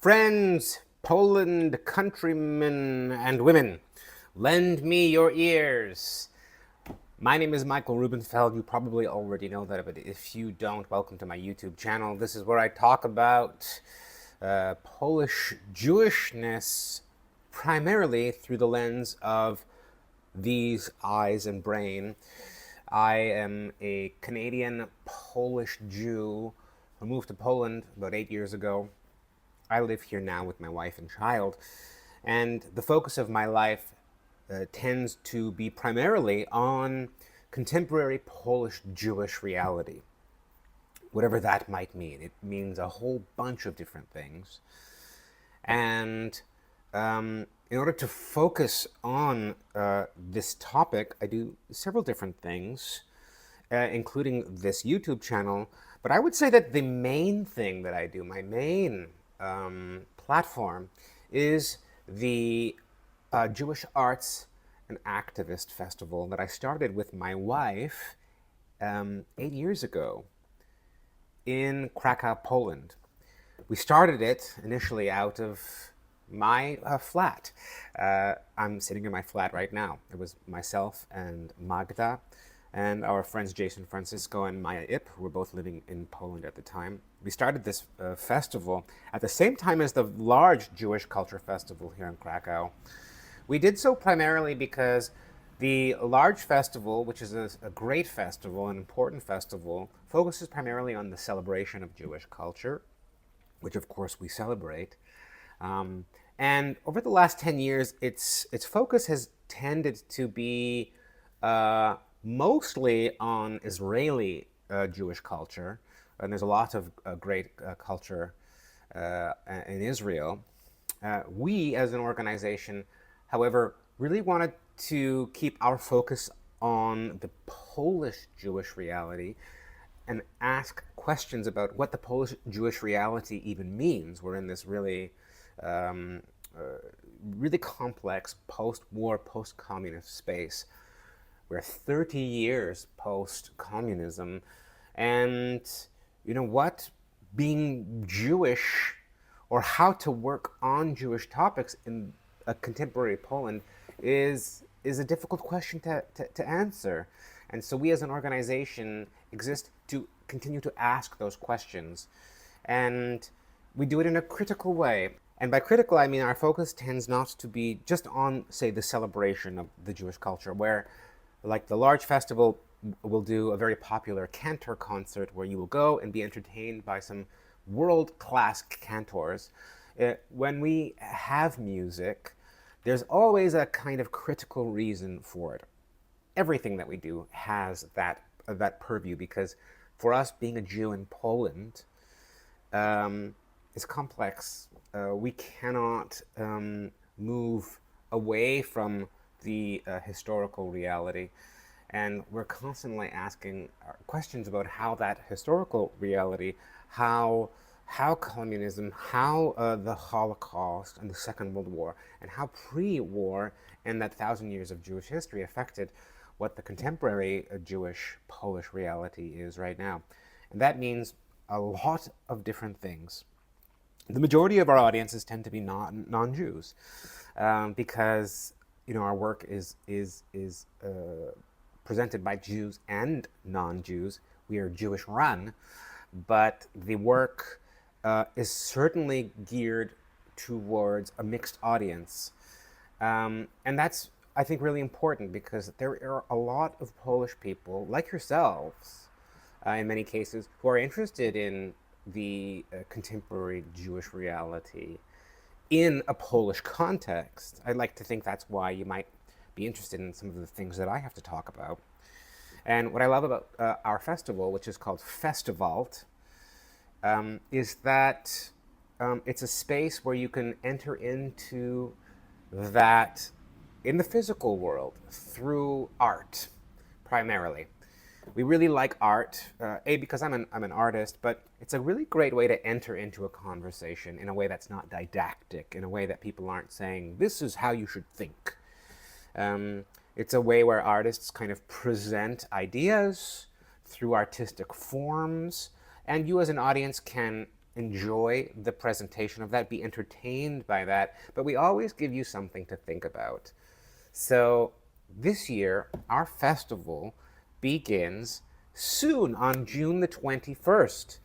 Friends, Poland, countrymen, and women, lend me your ears. My name is Michael Rubenfeld. You probably already know that, but if you don't, welcome to my YouTube channel. This is where I talk about Polish Jewishness primarily through the lens of these eyes and brain. I am a Canadian Polish Jew who moved to Poland about 8 years ago. I live here now with my wife and child, and the focus of my life tends to be primarily on contemporary Polish Jewish reality, whatever that might mean. It means a whole bunch of different things. And in order to focus on this topic, I do several different things, including this YouTube channel. But I would say that the main thing that I do, my main platform, is the Jewish Arts and Activist Festival that I started with my wife 8 years ago in Krakow, Poland. We started it initially out of my flat. I'm sitting in my flat right now. It was myself and Magda and our friends Jason Francisco and Maya Ip, who were both living in Poland at the time. We started this festival at the same time as the large Jewish Culture Festival here in Krakow. We did so primarily because the large festival, which is a great festival, an important festival, focuses primarily on the celebration of Jewish culture, which of course we celebrate. And over the last 10 years, its focus has tended to be mostly on Israeli Jewish culture, and there's a lot of great culture in Israel. We, as an organization, however, really wanted to keep our focus on the Polish Jewish reality and ask questions about what the Polish Jewish reality even means. We're in this really really complex post-war, post-communist space. We're 30 years post-communism, and you know what? Being Jewish, or how to work on Jewish topics in a contemporary Poland, is a difficult question to answer. And so we as an organization exist to continue to ask those questions. And we do it in a critical way. And by critical, I mean our focus tends not to be just on, say, the celebration of the Jewish culture, where, like the large festival, will do a very popular cantor concert where you will go and be entertained by some world-class cantors. When we have music, there's always a kind of critical reason for it. Everything that we do has that purview, because for us, being a Jew in Poland is complex. We cannot move away from the historical reality, and we're constantly asking questions about how that historical reality, how communism, how the Holocaust and the Second World War, and how pre-war and that 1,000 years of Jewish history affected what the contemporary Jewish Polish reality is right now. And that means a lot of different things. The majority of our audiences tend to be non-Jews, because our work is presented by Jews and non-Jews. We are Jewish run, but the work is certainly geared towards a mixed audience. And that's, I think, really important, because there are a lot of Polish people, like yourselves, in many cases, who are interested in the contemporary Jewish reality in a Polish context. I'd like to think that's why you might be interested in some of the things that I have to talk about. And what I love about our festival, which is called Festivalt, is that it's a space where you can enter into that in the physical world through art, primarily. We really like art, because I'm an artist, but it's a really great way to enter into a conversation in a way that's not didactic, in a way that people aren't saying, this is how you should think. It's a way where artists kind of present ideas through artistic forms, and you as an audience can enjoy the presentation of that, be entertained by that, but we always give you something to think about. So this year, our festival begins soon on June the 21st.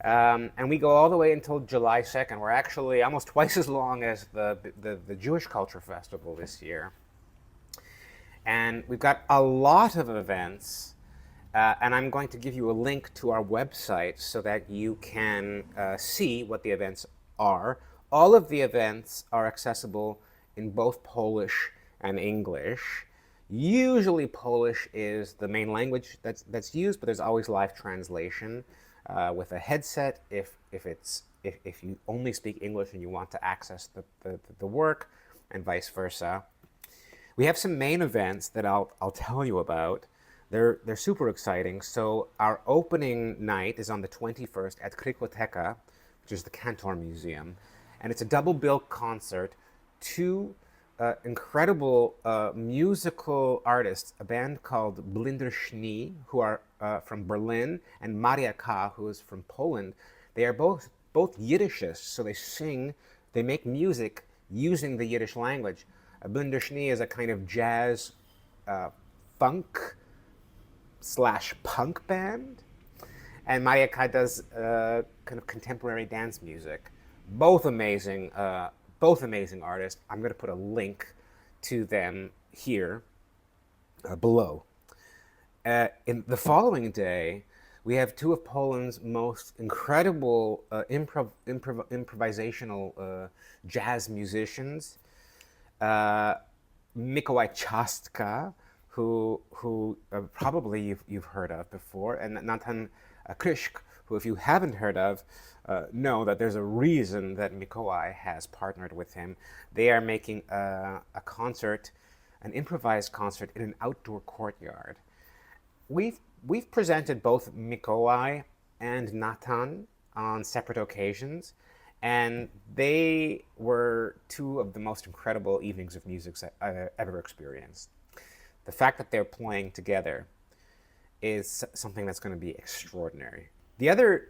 And we go all the way until July 2nd. We're actually almost twice as long as the Jewish Culture Festival this year. And we've got a lot of events, and I'm going to give you a link to our website so that you can see what the events are. All of the events are accessible in both Polish and English. Usually Polish is the main language that's used, but there's always live translation with a headset if you only speak English and you want to access the work, and vice versa. We have some main events that I'll tell you about. They're super exciting. So our opening night is on the 21st at Krakow, which is the Cantor Museum, and it's a double bill concert. Two incredible musical artists, a band called Blinder Schnee, who are from Berlin, and Maria K., who is from Poland. They are both Yiddishists, so they make music using the Yiddish language. Blinder Schnee is a kind of jazz funk / punk band, and Maria K. does kind of contemporary dance music. Both amazing artists. I'm going to put a link to them here below. In the following day, we have two of Poland's most incredible improvisational jazz musicians. Mikołaj Trzaska, who probably you've heard of before, and Nathan Kryszk, who, if you haven't heard of, know that there's a reason that Mikołaj has partnered with him. They are making a concert, an improvised concert in an outdoor courtyard. We've presented both Mikołaj and Nathan on separate occasions, and they were two of the most incredible evenings of music I've ever experienced. The fact that they're playing together is something that's going to be extraordinary. The other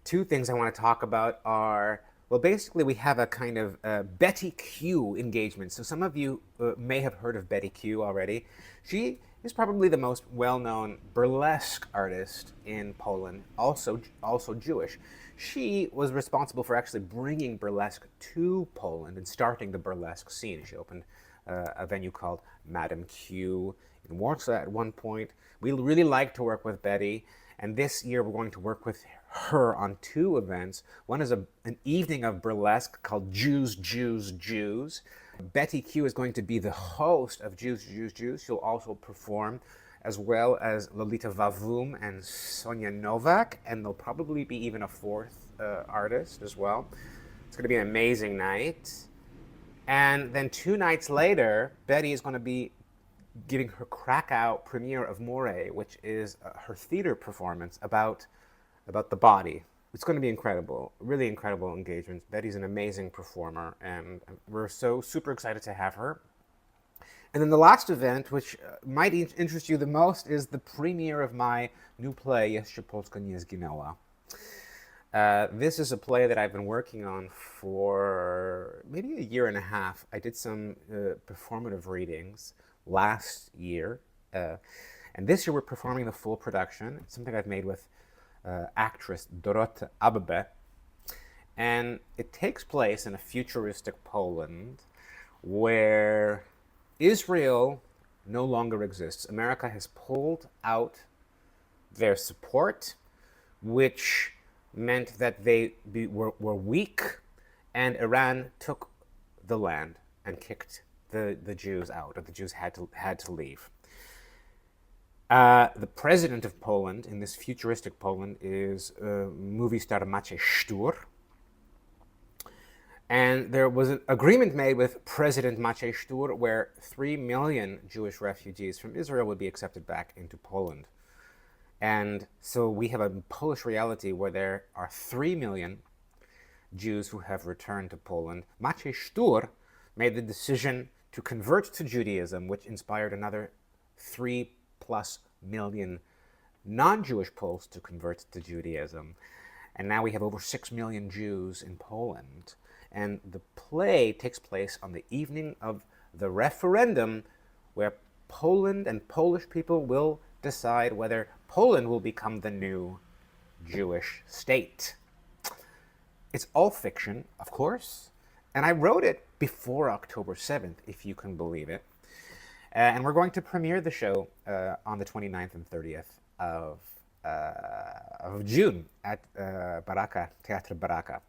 two things I want to talk about are, well, basically we have a kind of Betty Q engagement. So some of you may have heard of Betty Q already. She is probably the most well-known burlesque artist in Poland, also Jewish. She was responsible for actually bringing burlesque to Poland and starting the burlesque scene. She opened a venue called Madame Q in Warsaw at one point. We really like to work with Betty, and this year we're going to work with her on two events. One is an evening of burlesque called Jews, Jews, Jews. Betty Q is going to be the host of Jews, Jews, Jews. She'll also perform, as well as Lolita Vavum and Sonia Novak, and there'll probably be even a fourth artist as well. It's going to be an amazing night. And then 2 nights later, Betty is going to be giving her Krakow premiere of More, which is her theater performance about the body. It's going to be incredible, really incredible engagement. Betty's an amazing performer, and we're so super excited to have her. And then the last event, which might interest you the most, is the premiere of my new play, Jeszcze Polska, zgineła. This is a play that I've been working on for maybe a year and a half. I did some performative readings last year, and this year we're performing the full production. It's something I've made with actress Dorota Abbe, and it takes place in a futuristic Poland where Israel no longer exists. America has pulled out their support, which meant that they were weak, and Iran took the land and kicked the Jews out, or the Jews had to leave. The president of Poland, in this futuristic Poland, is movie star Maciej Sztur. And there was an agreement made with President Maciej Sztur where 3 million Jewish refugees from Israel would be accepted back into Poland. And so we have a Polish reality where there are 3 million Jews who have returned to Poland. Maciej Sztur made the decision to convert to Judaism, which inspired another 3+ million non-Jewish Poles to convert to Judaism. And now we have over 6 million Jews in Poland. And the play takes place on the evening of the referendum, where Poland and Polish people will decide whether Poland will become the new Jewish state. It's all fiction, of course, and I wrote it before October 7th, if you can believe it. And we're going to premiere the show on the 29th and 30th of June at Barakah, Teatr Barakah.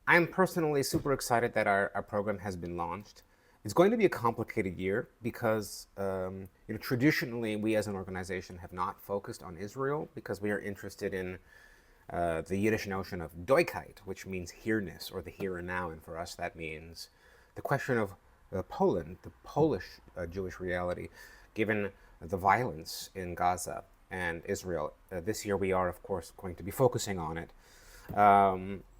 I'm personally super excited that our program has been launched. It's going to be a complicated year because traditionally we as an organization have not focused on Israel because we are interested in the Yiddish notion of Doigkeit, which means here-ness, or the here and now, and for us that means the question of Poland, the Polish Jewish reality, given the violence in Gaza and Israel. This year we are, of course, going to be focusing on it,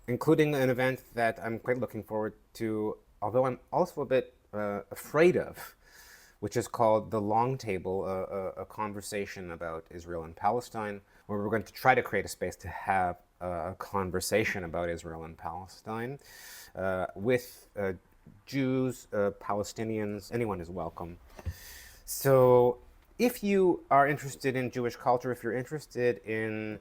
including an event that I'm quite looking forward to, although I'm also a bit afraid of, which is called The Long Table, a conversation about Israel and Palestine, where we're going to try to create a space to have a conversation about Israel and Palestine with Jews, Palestinians, anyone is welcome. So if you are interested in Jewish culture, if you're interested in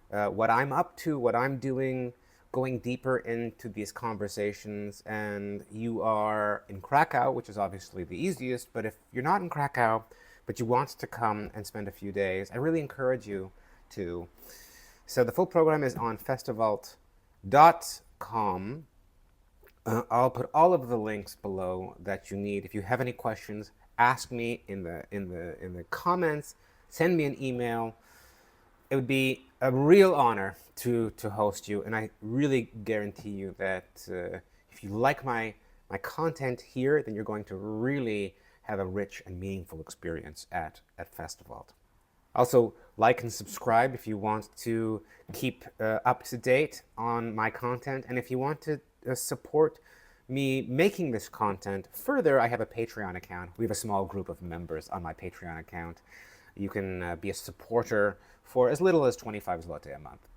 what I'm up to, what I'm doing, going deeper into these conversations, and you are in Krakow, which is obviously the easiest, but if you're not in Krakow, but you want to come and spend a few days, I really encourage you to. So the full program is on festival.com. I'll put all of the links below that you need. If you have any questions, ask me in the comments, send me an email. It would be a real honor to host you, and I really guarantee you that if you like my content here, then you're going to really have a rich and meaningful experience at Festival. Also, like and subscribe if you want to keep up to date on my content, and if you want to support me making this content further, I have a Patreon account. We have a small group of members on my Patreon account. You can be a supporter for as little as 25 zloty a month.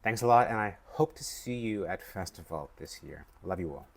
Thanks a lot, and I hope to see you at Festival this year. Love you all.